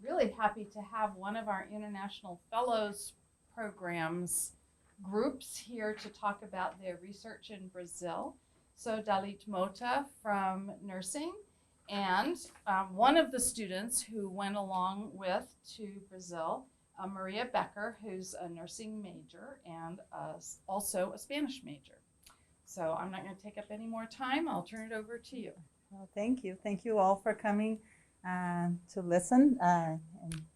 really happy to have one of our International Fellows programs groups here to talk about their research in Brazil. So Dalit Mota from nursing and one of the students who went along with to Brazil, Maria Becker, who's a nursing major and also a Spanish major. So I'm not going to take up any more time. I'll turn it over to you. Well, thank you. Thank you all for coming to listen and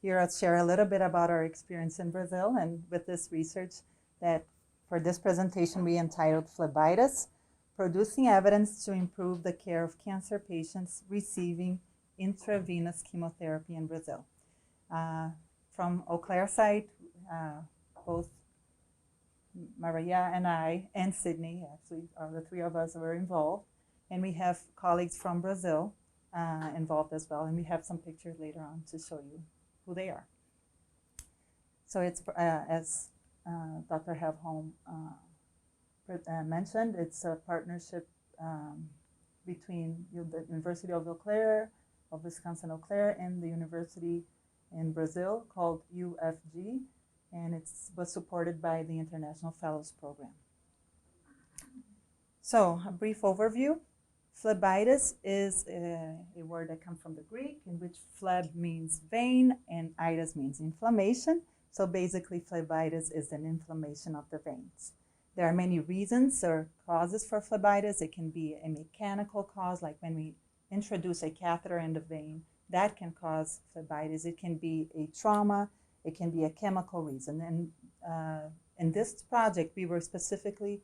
hear us share a little bit about our experience in Brazil and with this research that for this presentation we entitled Phlebitis, Producing Evidence to Improve the Care of Cancer Patients Receiving Intravenous Chemotherapy in Brazil. From Eau Claire site, both Maria and I and Sydney, actually the three of us were involved, and we have colleagues from Brazil involved as well, and we have some pictures later on to show you who they are. So it's, as Dr. Helholm mentioned, it's a partnership between the University of Eau Claire, of Wisconsin-Eau Claire, and the University in Brazil called UFG, and it was supported by the International Fellows Program. So a brief overview. Phlebitis is a word that comes from the Greek, in which phleb means vein and itis means inflammation. So basically, phlebitis is an inflammation of the veins. There are many reasons or causes for phlebitis. It can be a mechanical cause, like when we introduce a catheter in the vein, that can cause phlebitis. It can be a trauma. It can be a chemical reason. And in this project, we were specifically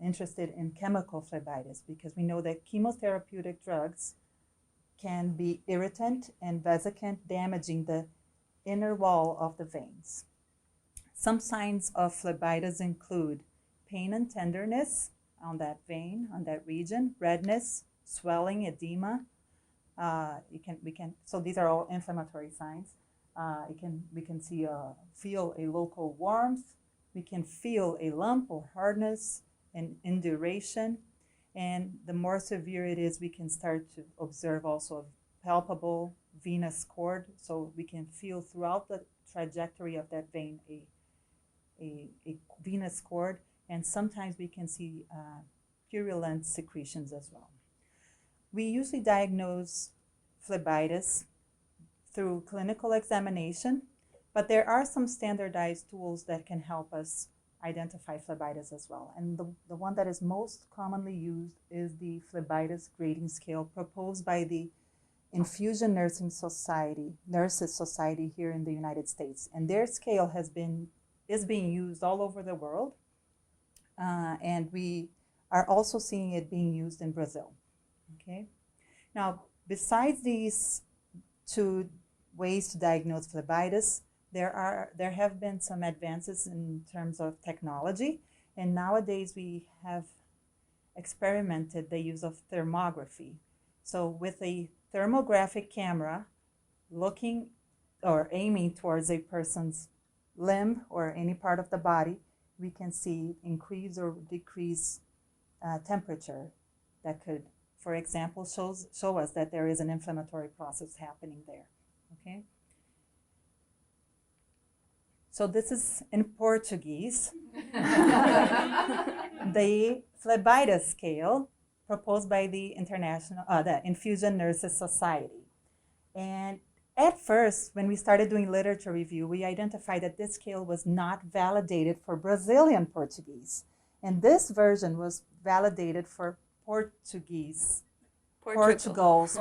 interested in chemical phlebitis because we know that chemotherapeutic drugs can be irritant and vesicant, damaging the inner wall of the veins. Some signs of phlebitis include pain and tenderness on that vein, on that region, redness, swelling, edema. So these are all inflammatory signs. We can feel a local warmth. We can feel a lump or hardness and induration. And the more severe it is, we can start to observe also a palpable venous cord. So we can feel throughout the trajectory of that vein a venous cord. And sometimes we can see purulent secretions as well. We usually diagnose phlebitis through clinical examination, but there are some standardized tools that can help us identify phlebitis as well. And the one that is most commonly used is the Phlebitis grading scale proposed by the Infusion Nurses Society here in the United States. And their scale is being used all over the world. And we are also seeing it being used in Brazil. Okay. Now, besides these two ways to diagnose phlebitis, there have been some advances in terms of technology, and nowadays we have experimented the use of thermography. So with a thermographic camera looking or aiming towards a person's limb or any part of the body, we can see increase or decrease temperature that could, for example, show us that there is an inflammatory process happening there. Okay. So this is in Portuguese. The Phlebitis scale proposed by the Infusion Nurses Society. And at first, when we started doing literature review, we identified that this scale was not validated for Brazilian Portuguese. And this version was validated for Portugal's Portuguese.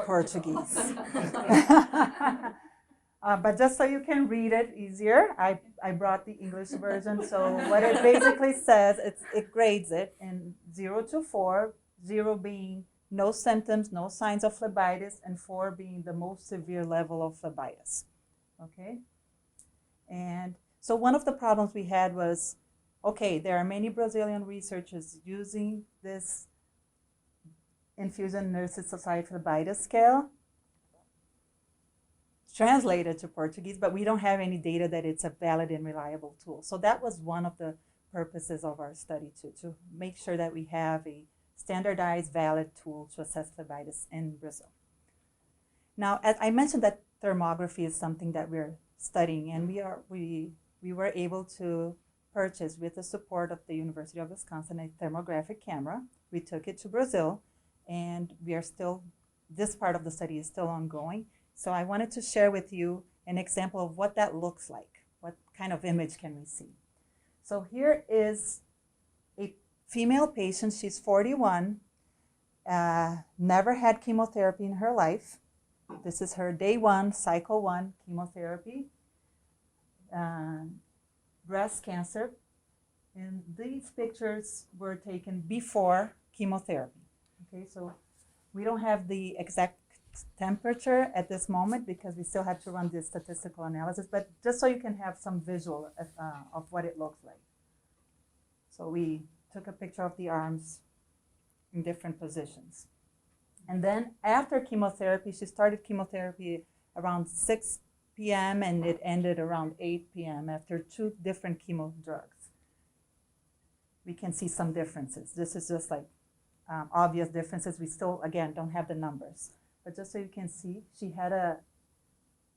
But just so you can read it easier, I brought the English version. So what it basically says, it grades it in 0 to 4, 0 being no symptoms, no signs of phlebitis, and 4 being the most severe level of phlebitis. Okay? And so one of the problems we had was, okay, there are many Brazilian researchers using this Infusion Nurses Society Phlebitis scale, translated to Portuguese, but we don't have any data that it's a valid and reliable tool. So that was one of the purposes of our study too, to make sure that we have a standardized, valid tool to assess phlebitis in Brazil. Now, as I mentioned that thermography is something that we're studying, and we were able to purchase, with the support of the University of Wisconsin, a thermographic camera. We took it to Brazil, and this part of the study is still ongoing. So I wanted to share with you an example of what that looks like. What kind of image can we see? So here is a female patient. She's 41, never had chemotherapy in her life. This is her day 1, cycle 1 chemotherapy. Breast cancer, and these pictures were taken before chemotherapy. Okay, so we don't have the exact temperature at this moment because we still have to run this statistical analysis, but just so you can have some visual of what it looks like. So we took a picture of the arms in different positions. And then after chemotherapy, she started chemotherapy around 6 p.m. and it ended around 8 p.m. after 2 different chemo drugs. We can see some differences. This is just like obvious differences. We still, again, don't have the numbers. But just so you can see, she had a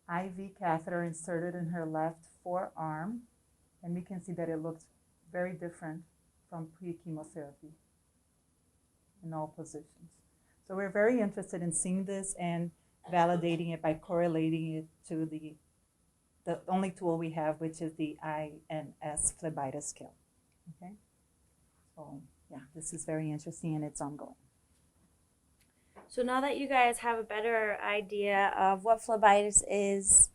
IV catheter inserted in her left forearm, and we can see that it looks very different from pre-chemotherapy in all positions. So we're very interested in seeing this and validating it by correlating it to the only tool we have, which is the INS Phlebitis scale. Okay, so yeah, this is very interesting and it's ongoing. So now that you guys have a better idea of what phlebitis is,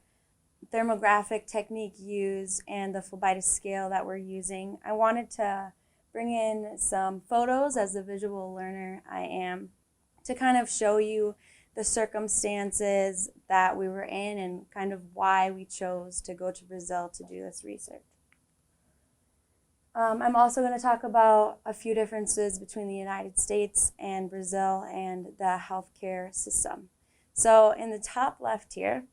thermographic technique used, and the Phlebitis scale that we're using, I wanted to bring in some photos, as the visual learner I am, to kind of show you the circumstances that we were in and kind of why we chose to go to Brazil to do this research. I'm also going to talk about a few differences between the United States and Brazil and the healthcare system. So in the top left here,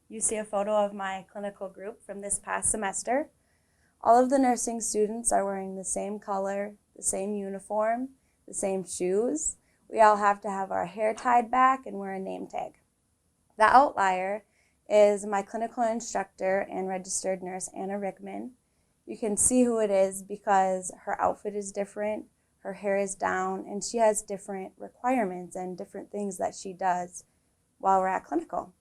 you see a photo of my clinical group from this past semester. All of the nursing students are wearing the same color, the same uniform, the same shoes. We all have to have our hair tied back and wear a name tag. The outlier is my clinical instructor and registered nurse, Anna Rickman. You can see who it is because her outfit is different, her hair is down, and she has different requirements and different things that she does while we're at clinical.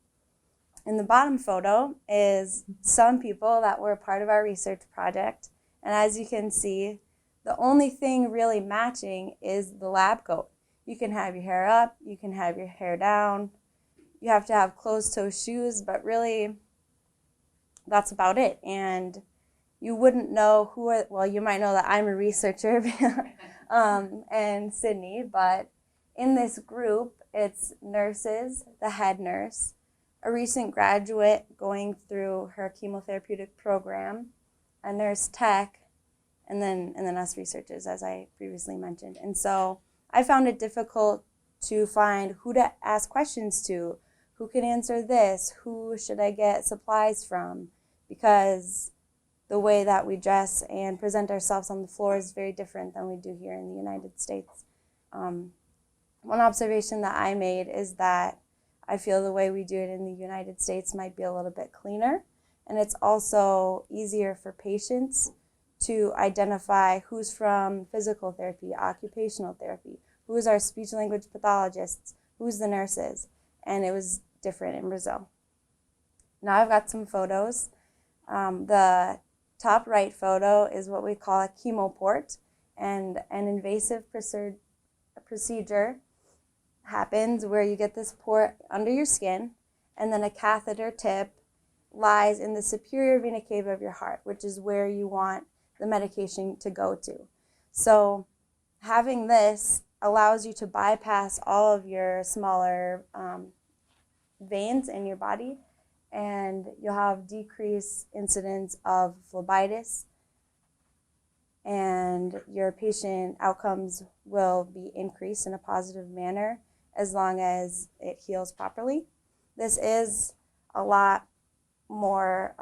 In the bottom photo is some people that were part of our research project, and as you can see, the only thing really matching is the lab coat. You can have your hair up, you can have your hair down, you have to have closed-toe shoes, but really that's about it. And you wouldn't know well, you might know that I'm a researcher and Sydney, but in this group, it's nurses, the head nurse, a recent graduate going through her chemotherapeutic program, a nurse tech, and then us researchers, as I previously mentioned. And so I found it difficult to find who to ask questions to, who can answer this, who should I get supplies from, because the way that we dress and present ourselves on the floor is very different than we do here in the United States. One observation that I made is that I feel the way we do it in the United States might be a little bit cleaner, and it's also easier for patients to identify who's from physical therapy, occupational therapy, who's our speech language pathologists, who's the nurses, and it was different in Brazil. Now I've got some photos. The top right photo is what we call a chemo port, and an invasive procedure happens where you get this port under your skin, and then a catheter tip lies in the superior vena cava of your heart, which is where you want the medication to go to. So having this allows you to bypass all of your smaller veins in your body, and you'll have decreased incidence of phlebitis, and your patient outcomes will be increased in a positive manner as long as it heals properly. This is a lot more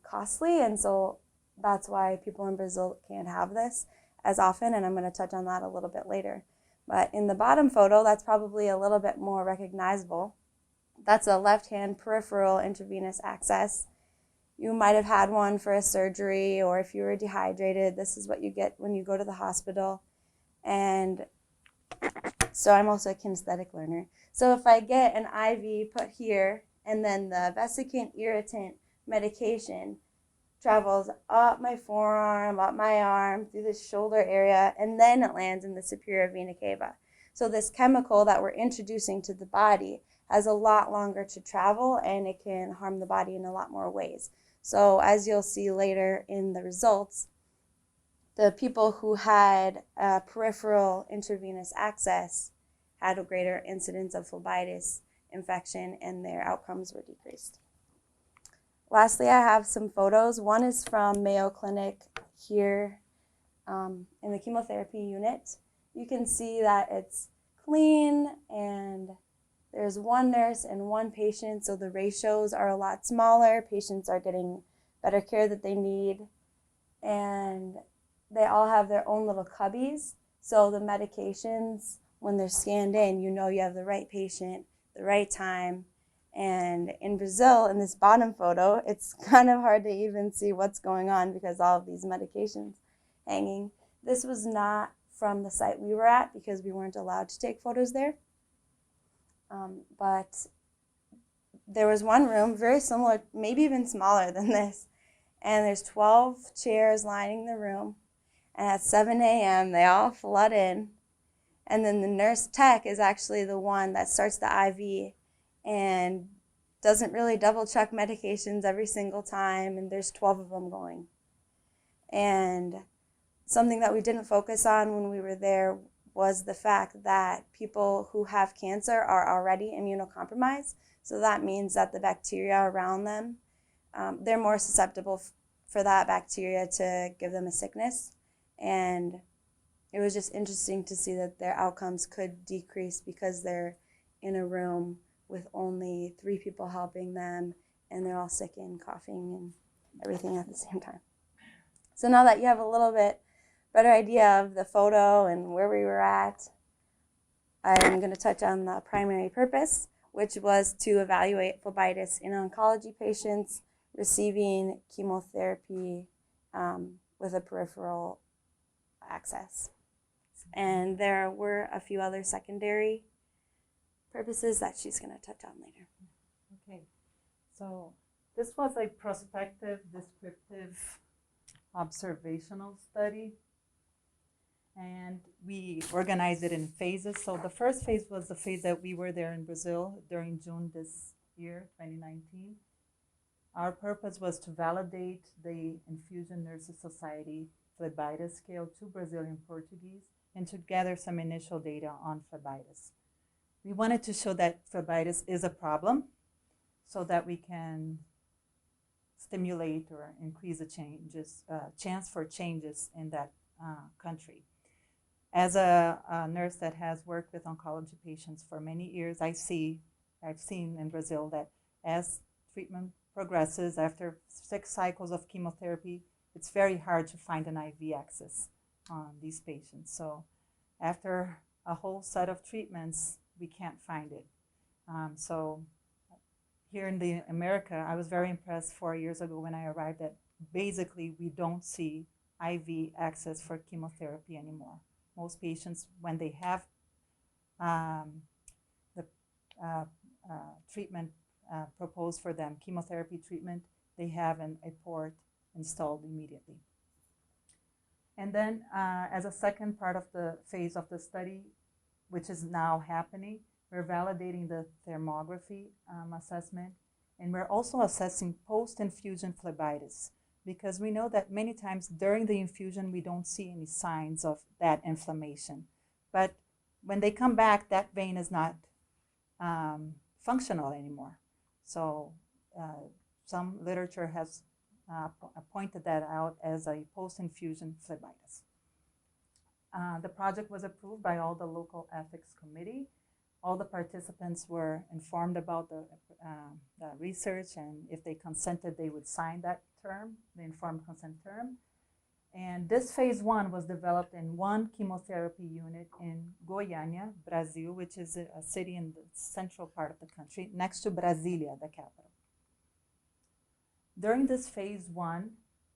costly, and so that's why people in Brazil can't have this as often, and I'm going to touch on that a little bit later. But in the bottom photo, that's probably a little bit more recognizable. That's a left-hand peripheral intravenous access. You might have had one for a surgery, or if you were dehydrated, this is what you get when you go to the hospital. And so I'm also a kinesthetic learner. So if I get an IV put here, and then the vesicant irritant medication travels up my forearm, up my arm, through the shoulder area, and then it lands in the superior vena cava. So this chemical that we're introducing to the body has a lot longer to travel, and it can harm the body in a lot more ways. So as you'll see later in the results, the people who had peripheral intravenous access had a greater incidence of phlebitis infection, and their outcomes were decreased. Lastly, I have some photos. One is from Mayo Clinic here in the chemotherapy unit. You can see that it's clean, and there's one nurse and one patient, so the ratios are a lot smaller. Patients are getting better care that they need, and they all have their own little cubbies. So the medications, when they're scanned in, you know you have the right patient, the right time. And in Brazil, in this bottom photo, it's kind of hard to even see what's going on because all of these medications hanging. This was not from the site we were at because we weren't allowed to take photos there. But there was one room very similar, maybe even smaller than this, and there's 12 chairs lining the room, and at 7 a.m. they all flood in, and then the nurse tech is actually the one that starts the IV and doesn't really double check medications every single time, and there's 12 of them going. And something that we didn't focus on when we were there was the fact that people who have cancer are already immunocompromised. So that means that the bacteria around them, they're more susceptible for that bacteria to give them a sickness. And it was just interesting to see that their outcomes could decrease because they're in a room with only 3 people helping them, and they're all sick and coughing and everything at the same time. So now that you have a little bit better idea of the photo and where we were at, I'm going to touch on the primary purpose, which was to evaluate phlebitis in oncology patients receiving chemotherapy with a peripheral access. And there were a few other secondary purposes that she's going to touch on later. Okay, so this was a prospective, descriptive, observational study, and we organized it in phases. So the first phase was the phase that we were there in Brazil during June this year, 2019. Our purpose was to validate the Infusion Nurses Society Phlebitis scale to Brazilian Portuguese and to gather some initial data on phlebitis. We wanted to show that phlebitis is a problem so that we can stimulate or increase the chance for changes in that country. As a nurse that has worked with oncology patients for many years, I've seen in Brazil that as treatment progresses after 6 cycles of chemotherapy, it's very hard to find an IV access on these patients. So after a whole set of treatments, we can't find it. So here in America, I was very impressed 4 years ago when I arrived that basically we don't see IV access for chemotherapy anymore. Most patients, when they have the treatment proposed for them, chemotherapy treatment, they have a port installed immediately. And then as a second part of the phase of the study, which is now happening, we're validating the thermography assessment, and we're also assessing post-infusion phlebitis, because we know that many times during the infusion we don't see any signs of that inflammation. But when they come back, that vein is not functional anymore. So some literature has pointed that out as a post-infusion phlebitis. The project was approved by all the local ethics committee. All the participants were informed about the research, and if they consented, they would sign that term, the informed consent term. And this phase 1 was developed in one chemotherapy unit in Goiânia, Brazil, which is a city in the central part of the country, next to Brasilia, the capital. During this phase 1,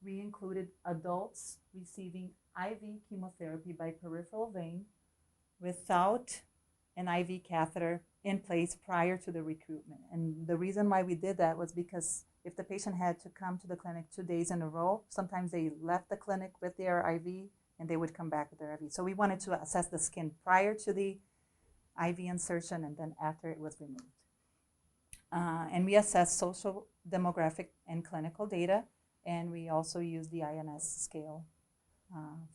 we included adults receiving IV chemotherapy by peripheral vein without an IV catheter in place prior to the recruitment. And the reason why we did that was because if the patient had to come to the clinic 2 days in a row, sometimes they left the clinic with their IV and they would come back with their IV. So we wanted to assess the skin prior to the IV insertion and then after it was removed. And we assessed social, demographic, and clinical data, and we also used the INS scale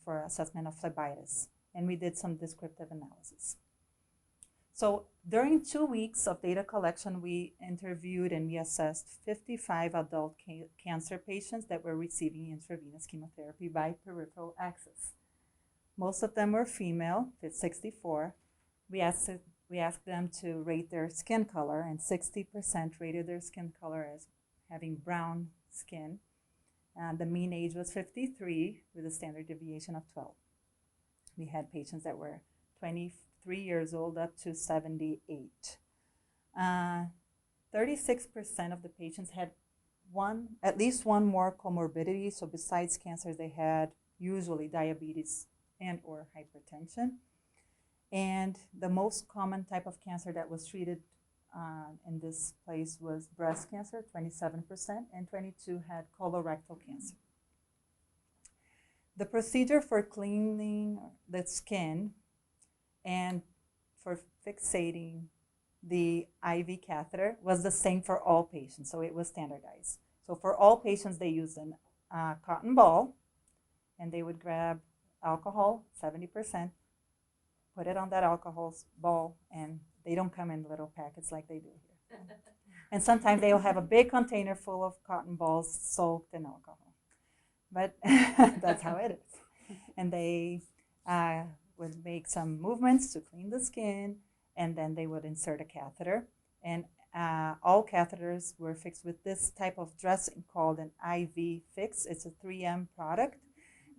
for assessment of phlebitis, and we did some descriptive analysis. So during 2 weeks of data collection, we interviewed and we assessed 55 adult cancer patients that were receiving intravenous chemotherapy by peripheral access. Most of them were female, 64. We asked them to rate their skin color, and 60% rated their skin color as having brown skin. The mean age was 53 with a standard deviation of 12. We had patients that were 23 years old up to 78. 36% of the patients had at least one more comorbidity. So besides cancer, they had usually diabetes and or hypertension. And the most common type of cancer that was treated in this place was breast cancer, 27%, and 22 had colorectal cancer. The procedure for cleaning the skin and for fixating the IV catheter was the same for all patients, so it was standardized. So for all patients, they used a cotton ball, and they would grab alcohol, 70%, put it on that alcohol ball, and they don't come in little packets like they do here. And sometimes they will have a big container full of cotton balls soaked in alcohol. But that's how it is. And they would make some movements to clean the skin, and then they would insert a catheter. And all catheters were fixed with this type of dressing called an IV fix. It's a 3M product.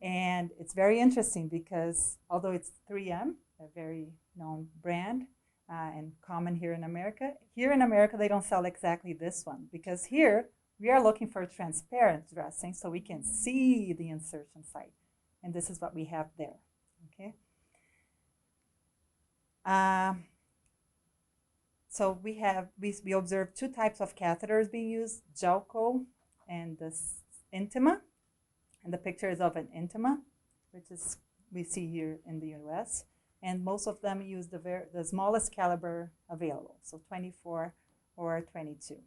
And it's very interesting because although it's 3M, a very known brand, and common here in America. Here in America, they don't sell exactly this one because here we are looking for transparent dressing so we can see the insertion site. And this is what we have there, okay? So we observed 2 types of catheters being used, Gelco and this Intima. And the picture is of an Intima, which is we see here in the US. And most of them use the smallest caliber available, so 24 or 22.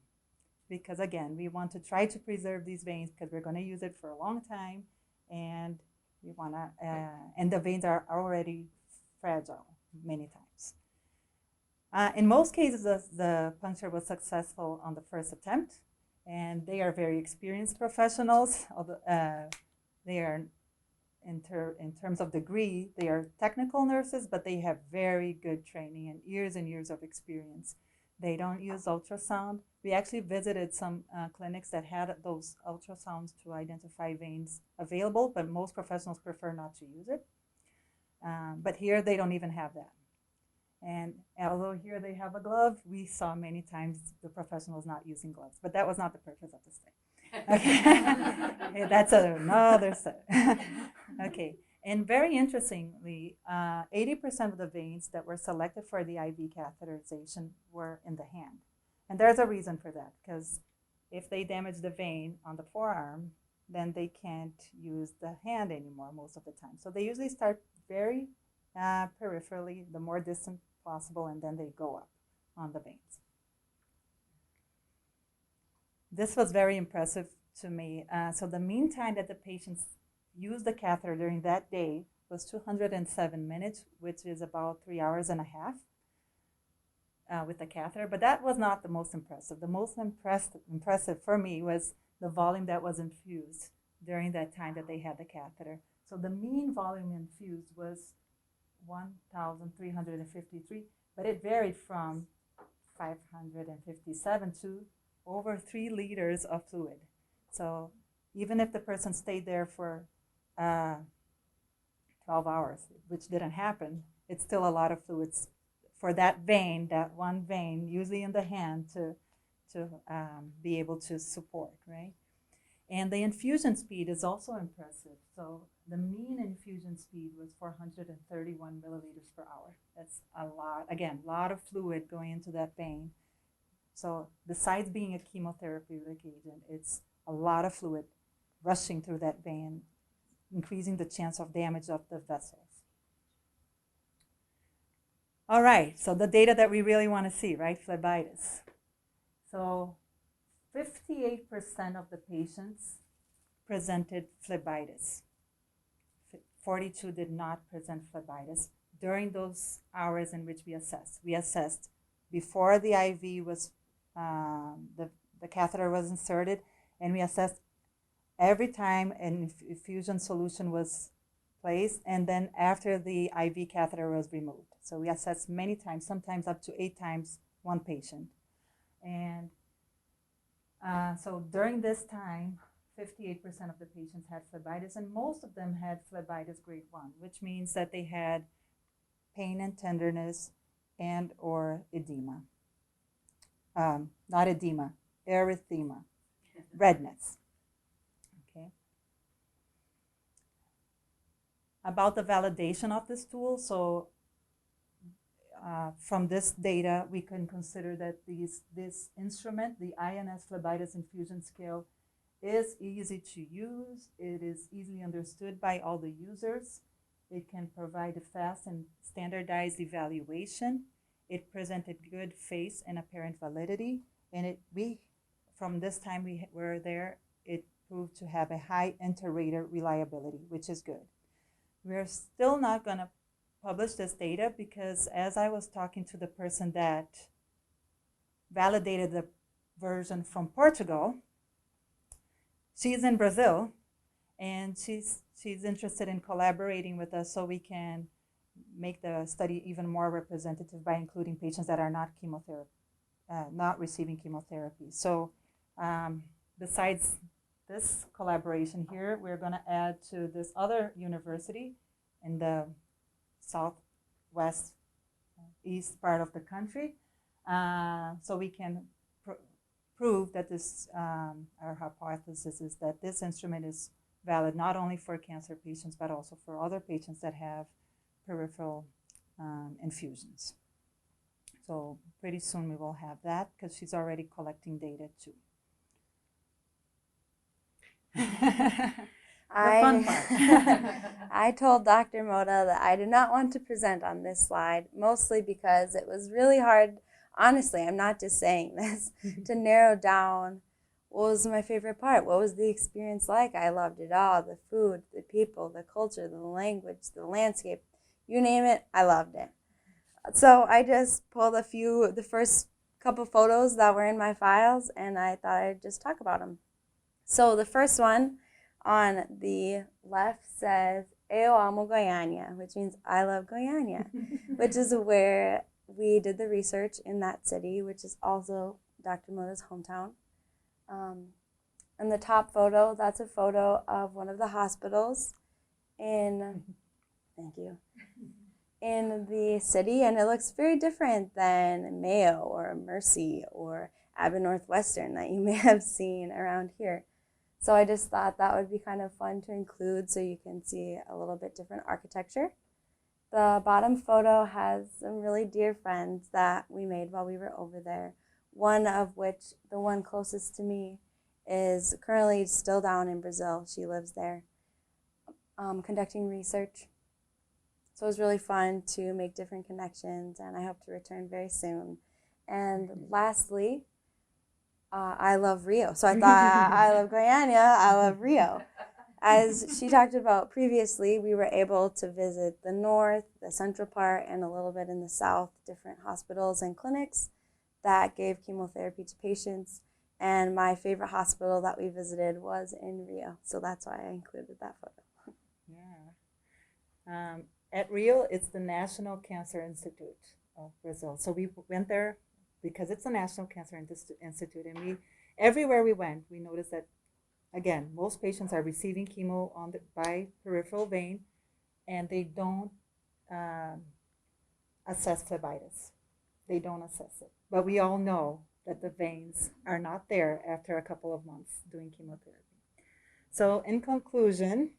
Because again, we want to try to preserve these veins because we're going to use it for a long time, and we want to, and the veins are already fragile many times. In most cases, the puncture was successful on the first attempt, and they are very experienced professionals. Although they are in terms of degree, they are technical nurses, but they have very good training and years of experience. They don't use ultrasound. We actually visited some clinics that had those ultrasounds to identify veins available, but most professionals prefer not to use it. But here they don't even have that. And although here they have a glove, we saw many times the professionals not using gloves, but that was not the purpose of this thing. Okay, that's another set. Okay, and very interestingly, 80% of the veins that were selected for the IV catheterization were in the hand. And there's a reason for that, because if they damage the vein on the forearm, then they can't use the hand anymore most of the time. So they usually start very peripherally, the more distant possible, and then they go up on the veins. This was very impressive to me. So the mean time that the patients used the catheter during that day was 207 minutes, which is about 3 hours and a half with the catheter. But that was not the most impressive. The most impressive for me was the volume that was infused during that time that they had the catheter. So the mean volume infused was 1,353, but it varied from 557 to over 3 liters of fluid. So even if the person stayed there for 12 hours, which didn't happen. It's still a lot of fluids for that vein, that one vein, usually in the hand, to be able to support, right? And the infusion speed is also impressive. So the mean infusion speed was 431 milliliters per hour. That's a lot. Again, a lot of fluid going into that vein. So besides being a chemotherapeutic agent, it's a lot of fluid rushing through that vein, increasing the chance of damage of the vessels. All right, so the data that we really want to see, right? Phlebitis. So 58% of the patients presented phlebitis. 42 did not present phlebitis during those hours in which we assessed. We assessed before the IV was, the catheter was inserted, and we assessed every time an infusion solution was placed, and then after the IV catheter was removed. So we assessed many times, sometimes up to 8 times one patient. And so during this time, 58% of the patients had phlebitis, and most of them had phlebitis grade 1, which means that they had pain and tenderness and or edema. Not edema, erythema, redness. Okay. About the validation of this tool, so from this data, we can consider that this instrument, the INS Phlebitis Infusion Scale, is easy to use. It is easily understood by all the users. It can provide a fast and standardized evaluation. It presented good face and apparent validity. And from this time we were there, it proved to have a high inter-rater reliability, which is good. We're still not going to publish this data because as I was talking to the person that validated the version from Portugal, she's in Brazil, and she's interested in collaborating with us so we can make the study even more representative by including patients that are not receiving chemotherapy. So besides this collaboration here, we're going to add to this other university in the southwest east part of the country, so we can prove that this, our hypothesis is that this instrument is valid not only for cancer patients, but also for other patients that have peripheral infusions. So pretty soon we will have that because she's already collecting data too. Fun part. I told Dr. Mota that I did not want to present on this slide, mostly because it was really hard, honestly, I'm not just saying this, to narrow down what was my favorite part, what was the experience like. I loved it all, the food, the people, the culture, the language, the landscape, you name it, I loved it. So I just pulled the first couple photos that were in my files, and I thought I'd just talk about them. So the first one on the left says, Eu amo Goiânia, which means I love Goiânia, which is where we did the research in that city, which is also Dr. Mota's hometown. And the top photo, that's a photo of one of the hospitals in, thank you, in the city, and it looks very different than Mayo or Mercy or Abbott Northwestern that you may have seen around here. So I just thought that would be kind of fun to include so you can see a little bit different architecture. The bottom photo has some really dear friends that we made while we were over there, one of which, the one closest to me, is currently still down in Brazil. She lives there conducting research. So it was really fun to make different connections, and I hope to return very soon. And lastly, I love Rio. So I thought, I love Goiânia, I love Rio. As she talked about previously, we were able to visit the north, the central part, and a little bit in the south, different hospitals and clinics that gave chemotherapy to patients. And my favorite hospital that we visited was in Rio. So that's why I included that photo. Yeah. At Rio, it's the National Cancer Institute of Brazil. So we went there because it's a National Cancer Institute, and everywhere we went, we noticed that again, most patients are receiving chemo by peripheral vein, and they don't assess phlebitis. They don't assess it. But we all know that the veins are not there after a couple of months doing chemotherapy. So in conclusion,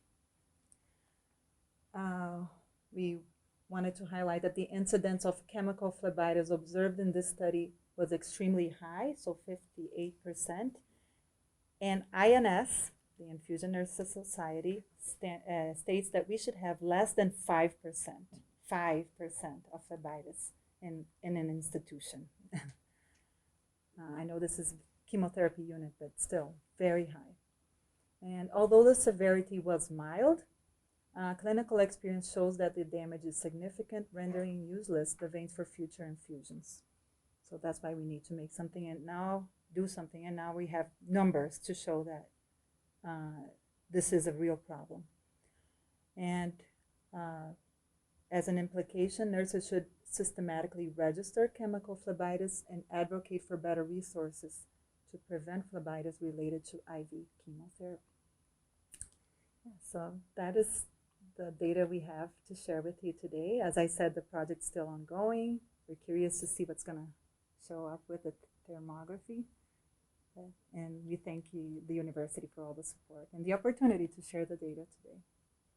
we wanted to highlight that the incidence of chemical phlebitis observed in this study was extremely high, so 58%. And INS, the Infusion Nurses Society, states that we should have less than 5% of phlebitis in an institution. I know this is chemotherapy unit, but still very high. And although the severity was mild, clinical experience shows that the damage is significant, rendering useless the veins for future infusions. So that's why we need to make something and now do something. And now we have numbers to show that this is a real problem. And as an implication, nurses should systematically register chemical phlebitis and advocate for better resources to prevent phlebitis related to IV chemotherapy. So that is the data we have to share with you today. As I said, the project's still ongoing. We're curious to see what's going to show up with the thermography. And we thank you, the university, for all the support and the opportunity to share the data today.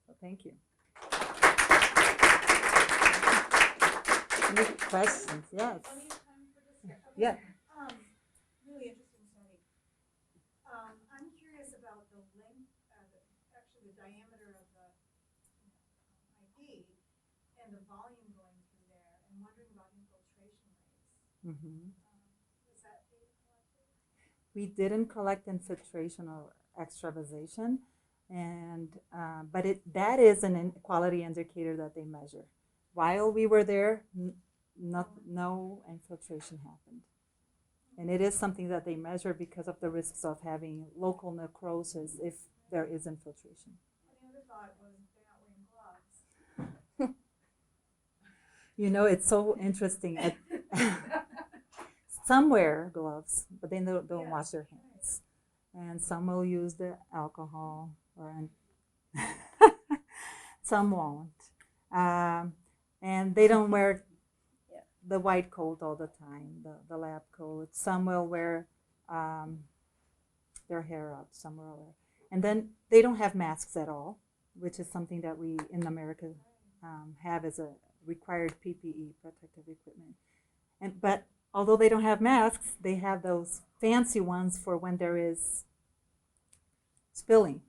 So thank you. Any questions? Yes. Yeah. Really interesting study. I'm curious about the length, actually the diameter of the IV and the volume going through there, and wondering about infiltration rates. Mm-hmm. Is that data collected? We didn't collect infiltration or extravasation, and but that is an quality indicator that they measure. While we were there, no infiltration happened. And it is something that they measure because of the risks of having local necrosis if there is infiltration. The other thought was they're not wearing gloves. You know, it's so interesting. Some wear gloves, but they don't wash their hands. And some will use the alcohol, some won't. And they don't wear the white coat all the time, the lab coat. Some will wear their hair up, some will wear. And then they don't have masks at all, which is something that we in America have as a required PPE, protective equipment. But although they don't have masks, they have those fancy ones for when there is spilling.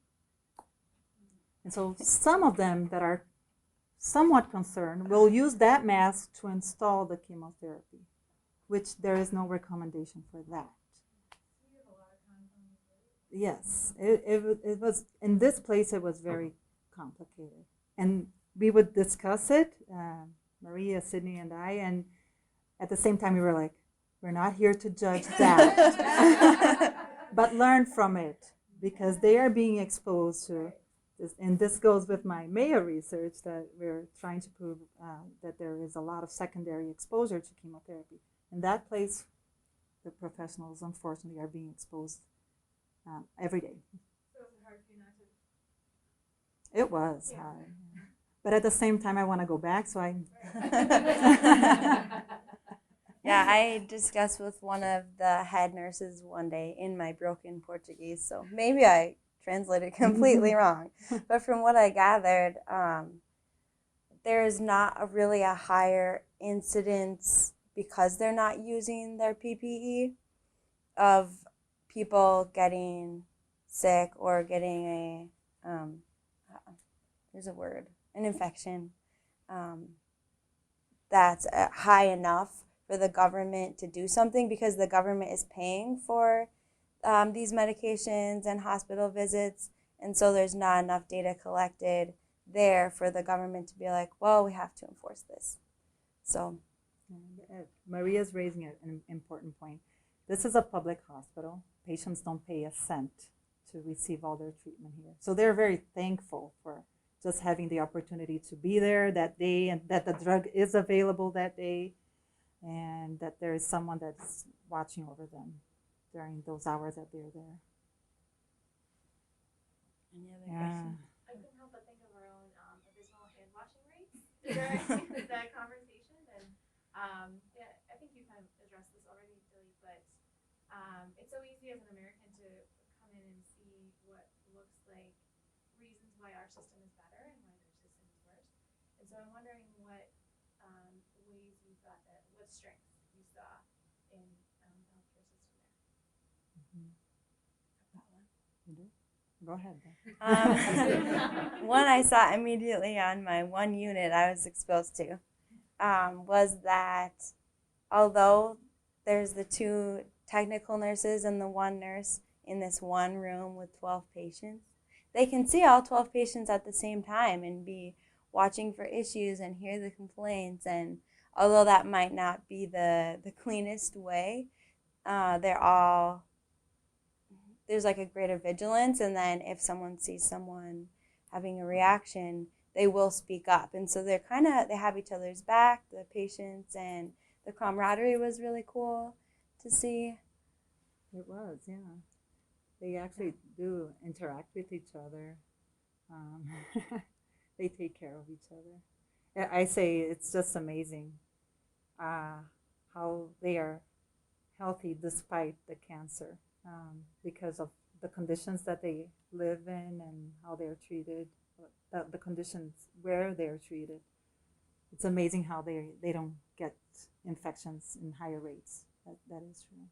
And so some of them that are somewhat concerned will use that mask to install the chemotherapy, which there is no recommendation for that. Yes, it was, in this place it was very complicated. And we would discuss it, Maria, Sydney, and I, and at the same time we were like, we're not here to judge that, but learn from it, because they are being exposed to this, and this goes with my Mayo research that we're trying to prove that there is a lot of secondary exposure to chemotherapy. In that place, the professionals unfortunately are being exposed every day. So it was hard for you not to? It was hard. But at the same time, I want to go back, so I... Yeah, I discussed with one of the head nurses one day in my broken Portuguese, so maybe I translated completely wrong. But from what I gathered, there is not really a higher incidence, because they're not using their PPE, of people getting sick or getting an infection that's high enough for the government to do something, because the government is paying for these medications and hospital visits, and so there's not enough data collected there for the government to be like, well, we have to enforce this. So Maria's raising an important point. This is a public hospital. Patients don't pay a cent to receive all their treatment here. So they're very thankful for just having the opportunity to be there that day, and that the drug is available that day, and that there is someone that's watching over them during those hours that they're there. Any other Yeah. questions? I couldn't help but think of our own abysmal hand washing rates during that conversation, and yeah, I think you kind of addressed this already, Dilly, but it's so easy as an American to come in and see what looks like reasons why our system is better and why their system is worse. And so I'm wondering what ways you thought that, what strengths you saw in the healthcare system there. You do? Go ahead. then. One I saw immediately on my one unit I was exposed to was that although there's the 2 technical nurses and the 1 nurse in this one room with 12 patients, they can see all 12 patients at the same time and be watching for issues and hear the complaints. And although that might not be the cleanest way, there's like a greater vigilance, and then if someone sees someone having a reaction, they will speak up. And so they have each other's back, the patients, and the camaraderie was really cool to see. It was, yeah. They actually do interact with each other. They take care of each other. I say it's just amazing how they are healthy despite the cancer, because of the conditions that they live in and how they're treated, the conditions where they're treated. It's amazing how they don't get infections in higher rates. That is true.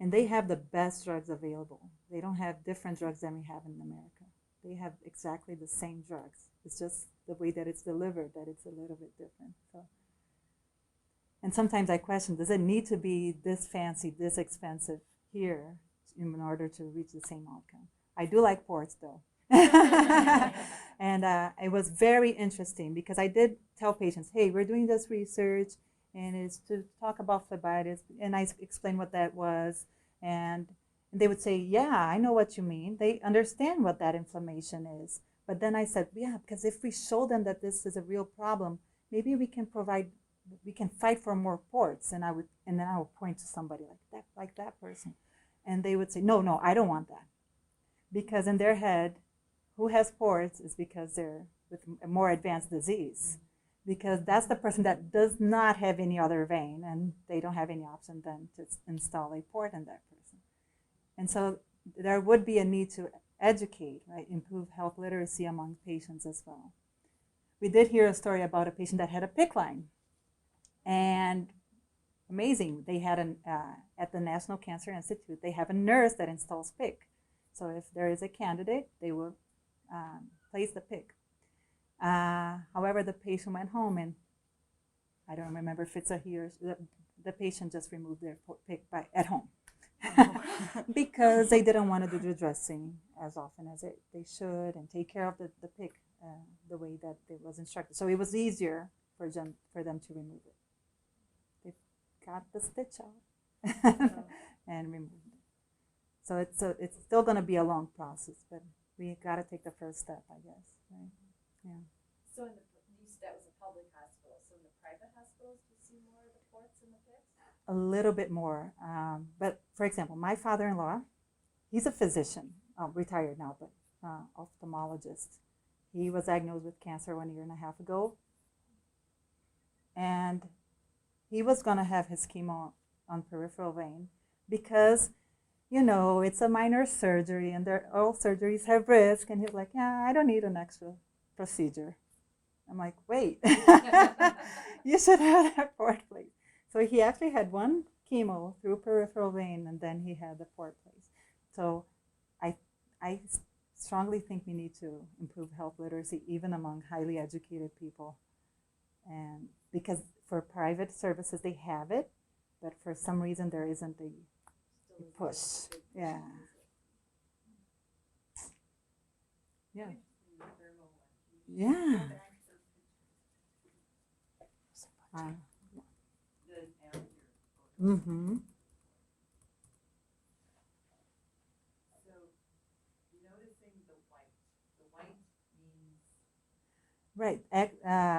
And they have the best drugs available. They don't have different drugs than we have in America. They have exactly the same drugs. It's just the way that it's delivered that it's a little bit different. So, and sometimes I question, does it need to be this fancy, this expensive here in order to reach the same outcome? I do like ports though. And it was very interesting because I did tell patients, hey, we're doing this research and it's to talk about phlebitis, and I explained what that was, and they would say, yeah, I know what you mean. They understand what that inflammation is. But then I said, yeah, because if we show them that this is a real problem, maybe we can fight for more ports. And then I would point to somebody like that person. And they would say, no, I don't want that. Because in their head, who has ports is because they're with a more advanced disease. Because that's the person that does not have any other vein, and they don't have any option then to install a port in that person. And so there would be a need to educate, right, improve health literacy among patients as well. We did hear a story about a patient that had a PICC line. And amazing, they had at the National Cancer Institute, they have a nurse that installs PICC. So if there is a candidate, they will place the PICC. However, the patient went home, and I don't remember if it's a he or the patient just removed their PICC at home. Because they didn't want to do the dressing as often as they should and take care of the PICC the way that it was instructed. So it was easier for them to remove it. They got the stitch out and removed it. So it's still going to be a long process, but we got to take the first step, I guess. Right? Yeah. So that was a public hospital. So in the private hospitals, do you see more of the ports and the pits? A little bit more. But for example, my father-in-law, he's a physician, retired now, but ophthalmologist. He was diagnosed with cancer 1.5 years ago. And he was going to have his chemo on peripheral vein because, it's a minor surgery and all surgeries have risk. And he's like, yeah, I don't need an extra procedure. I'm like, wait, you should have that port placed. So he actually had one chemo through peripheral vein, and then he had the port placed. So I strongly think we need to improve health literacy even among highly educated people. And because for private services, they have it, but for some reason there isn't a push. Yeah. Yeah. Yeah. Mm-hmm. So noticing the white means Right.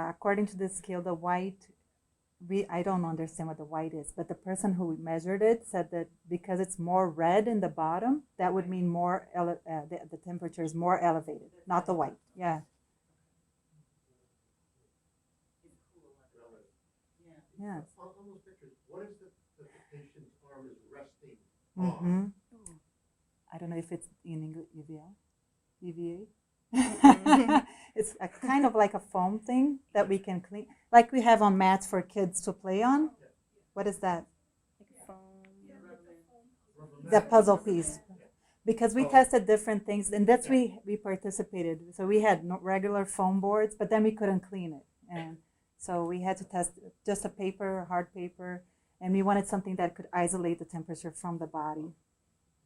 According to this scale, the white I don't understand what the white is, but the person who measured it said that because it's more red in the bottom, that would mean more the temperature is more elevated, not the white. Yeah. Yeah. On those pictures, what is the patient's arm is resting Mm-hmm. on? I don't know if it's in English, EVA. It's a kind of like a foam thing that we can clean, like we have on mats for kids to play on. What is that? The puzzle piece. Because we tested different things, and that's we participated. So we had regular foam boards, but then we couldn't clean it, and so we had to test just a paper, hard paper, and we wanted something that could isolate the temperature from the body.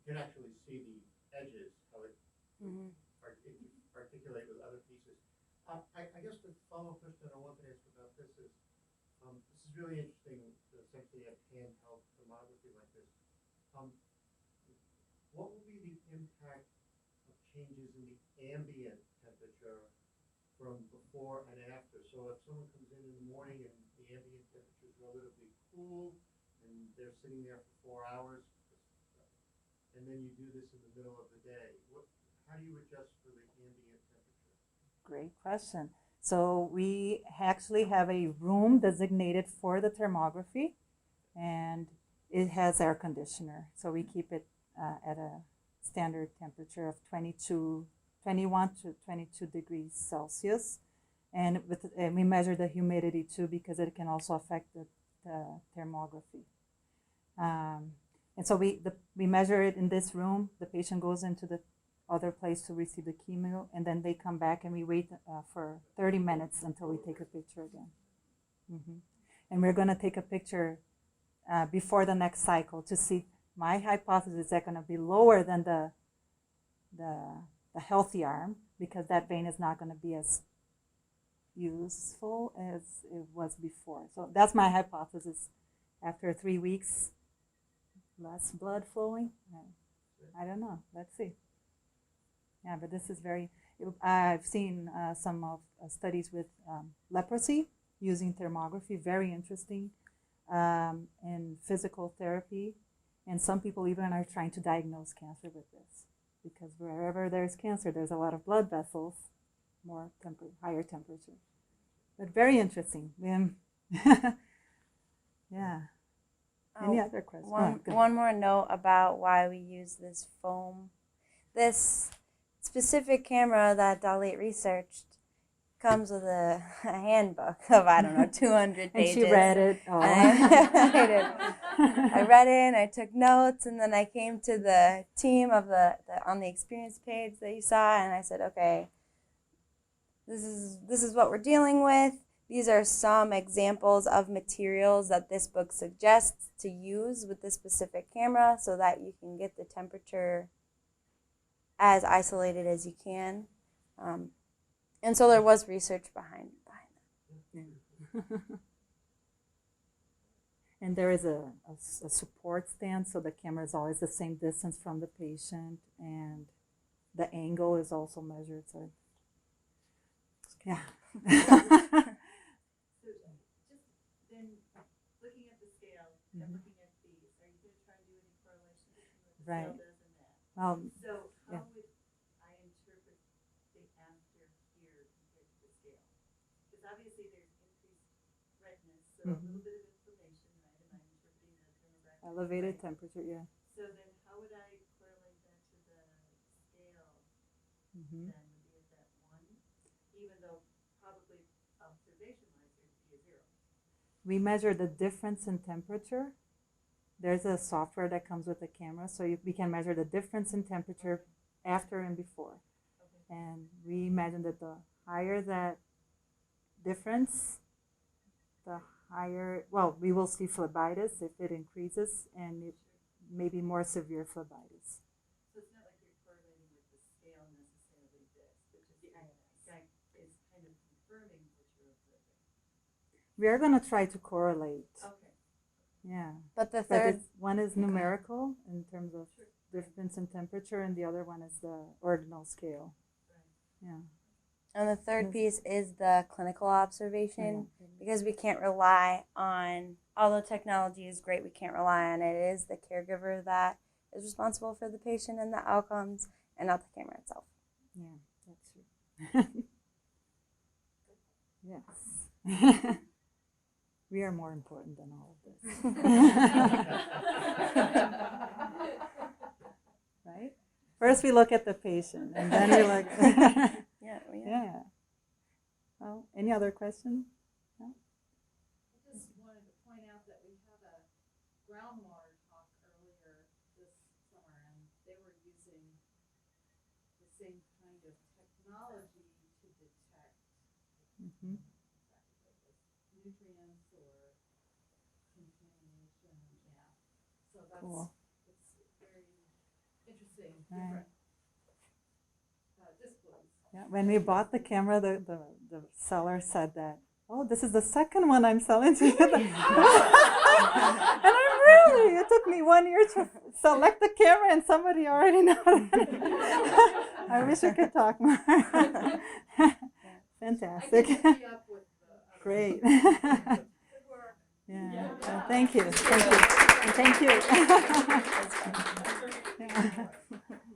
You can actually see the edges, how it articulate with other pieces. I guess the follow-up question I want to ask about this is really interesting to essentially have handheld thermography like this. What will be the impact of changes in the ambient temperature from before and after? So if someone comes in the morning and the ambient temperature is relatively cool and they're sitting there for 4 hours, and then you do this in the middle of the day, how do you adjust for the ambient temperature? Great question. So we actually have a room designated for the thermography, and it has air conditioner. So we keep it at a standard temperature of 21 to 22 degrees Celsius. And we measure the humidity too, because it can also affect the thermography. And so we measure it in this room. The patient goes into the other place to receive the chemo, and then they come back and we wait for 30 minutes until we take a picture again. Mm-hmm. And we're going to take a picture before the next cycle to see. My hypothesis is that going to be lower than the healthy arm, because that vein is not going to be as useful as it was before. So that's my hypothesis. After 3 weeks, less blood flowing. I don't know. Let's see. Yeah, but this is I've seen some of studies with leprosy using thermography, very interesting, and physical therapy. And some people even are trying to diagnose cancer with this, because wherever there's cancer, there's a lot of blood vessels, higher temperature. But very interesting. Yeah. Any other questions? One more note about why we use this foam. This specific camera that Dalit researched comes with a handbook of, 200 pages. And she read it. Oh. I read it and I took notes, and then I came to the team of on the experience page that you saw, and I said, okay, this is what we're dealing with. These are some examples of materials that this book suggests to use with this specific camera so that you can get the temperature as isolated as you can. And so there was research behind that. And there is a support stand, so the camera is always the same distance from the patient, and the angle is also measured. So, yeah. Then looking at the scale and looking at these, are you going to try to do any correlation between what the Right. scale does and that? So how would I interpret the after here compared to the scale? Because obviously there's increased redness, so a little bit of inflammation, right? Am I interpreting the thermographic? Elevated right? temperature, yeah. So then how would I correlate that to the scale Mm-hmm. then? Would be at that 1, even though probably observation-wise there'd be a 0. We measure the difference in temperature. There's a software that comes with the camera, so we can measure the difference in temperature after and before. Okay. And we imagine that the higher that difference, the higher, we will see phlebitis if it increases, and it may be more severe phlebitis. So it's not like you're correlating with the scale necessarily this, but just the exact is kind of confirming what you're observing. We are going to try to correlate. Okay. Yeah. But the But third, one is numerical in terms of difference in temperature, and the other one is the ordinal scale. Right. Yeah. And the third piece is the clinical observation, because we can't rely on, although technology is great, we can't rely on it. It is the caregiver that is responsible for the patient and the outcomes, and not the camera itself. Yeah, that's true. Yes. We are more important than all of this. Right? First we look at the patient, and then we look. Yeah. Well, any other questions? I just wanted to point out that we had a groundwater talk earlier this summer, and they were using the same kind of technology to detect Mm-hmm. nutrients or contamination. Yeah, so that's Cool. it's very interesting. Right. Different disciplines. Yeah, when we bought the camera, the seller said that, oh, this is the second one I'm selling to you. And I'm really, it took me 1 year to select the camera and somebody already knows. I wish I could talk more. Fantastic. I can hook you up with the Great. Good work. Yeah. Well, thank you. Thank you. And thank you. Yeah.